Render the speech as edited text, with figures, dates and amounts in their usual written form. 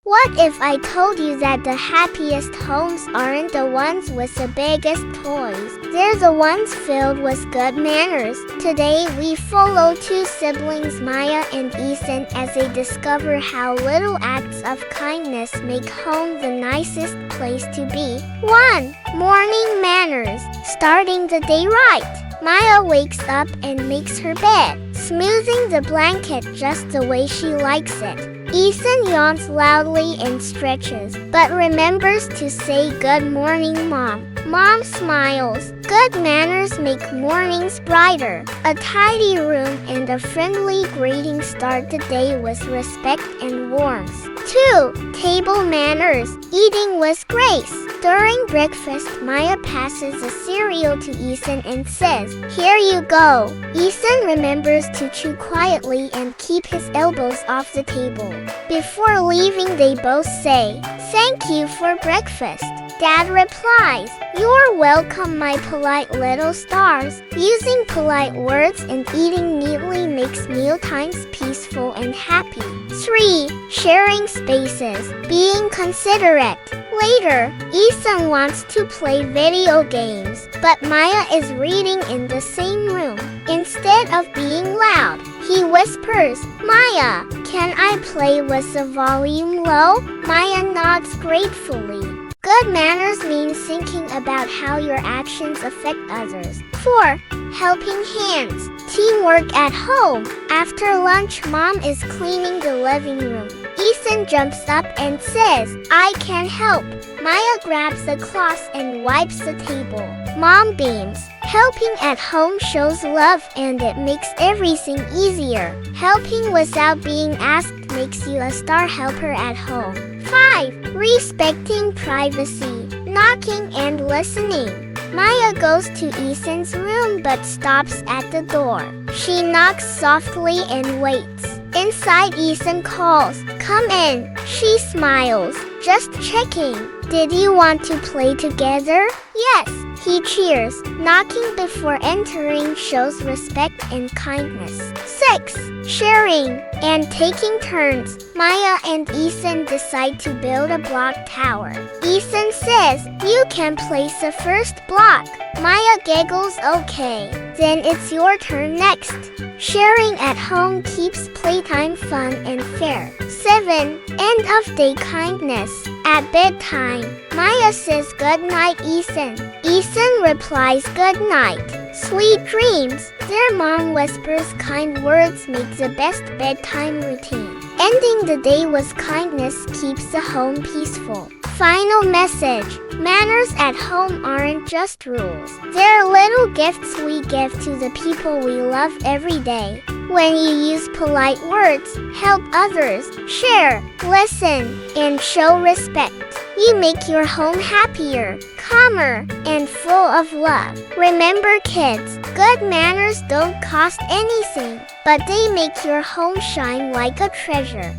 What if I told you that the happiest homes aren't the ones with the biggest toys? They're the ones filled with good manners. Today we follow two siblings, Maya and Ethan, as they discover how little acts of kindness make home the nicest place to be. 1. Morning manners. Starting the day right. Maya wakes up and makes her bed, smoothing the blanket just the way she likes it. Ethan yawns loudly and stretches, but remembers to say, "Good morning, Mom." Mom smiles. Good manners make mornings brighter. A tidy room and a friendly greeting start the day with respect and warmth. 2. Table manners. Eating with grace. During breakfast, Maya passes a cereal to Ethan and says, "Here you go." Ethan remembers to chew quietly and keep his elbows off the table. Before leaving, they both say, "Thank you for breakfast." Dad replies, "You're welcome, my polite little stars." Using polite words and eating neatly makes mealtimes peaceful and happy. 3. Sharing spaces. Being considerate. Later, Ethan wants to play video games, but Maya is reading in the same room. Instead of being loud, he whispers, "Maya, can I play with the volume low?" Maya nods gratefully. Good manners means thinking about how your actions affect others. 4. Helping hands. Teamwork at home. After lunch, Mom is cleaning the living room. Ethan jumps up and says, "I can help." Maya grabs the cloth and wipes the table. Mom beams. Helping at home shows love and it makes everything easier. Helping without being asked makes you a star helper at home. 5. Respecting privacy. Knocking and listening. Maya goes to Ethan's room but stops at the door. She knocks softly and waits. Inside, Ethan calls, "Come in." She smiles. "Just checking. Did you want to play together?" "Yes," he cheers. Knocking before entering shows respect and kindness. 6. Sharing and taking turns. Maya and Ethan decide to build a block tower. Ethan says, "You can place the first block." Maya giggles, "Okay, then it's your turn next." Sharing at home keeps playtime fun and fair. 7. End of day kindness. At bedtime, Maya says, "Good night, Ethan." Ethan replies, "Good night. Sweet dreams." Their mom whispers kind words make the best bedtime routine. Ending the day with kindness keeps the home peaceful. Final message. Manners at home aren't just rules. They're little gifts we give to the people we love every day. When you use polite words, help others, share, listen, and show respect, you make your home happier, calmer, and full of love. Remember, kids, good manners don't cost anything, but they make your home shine like a treasure.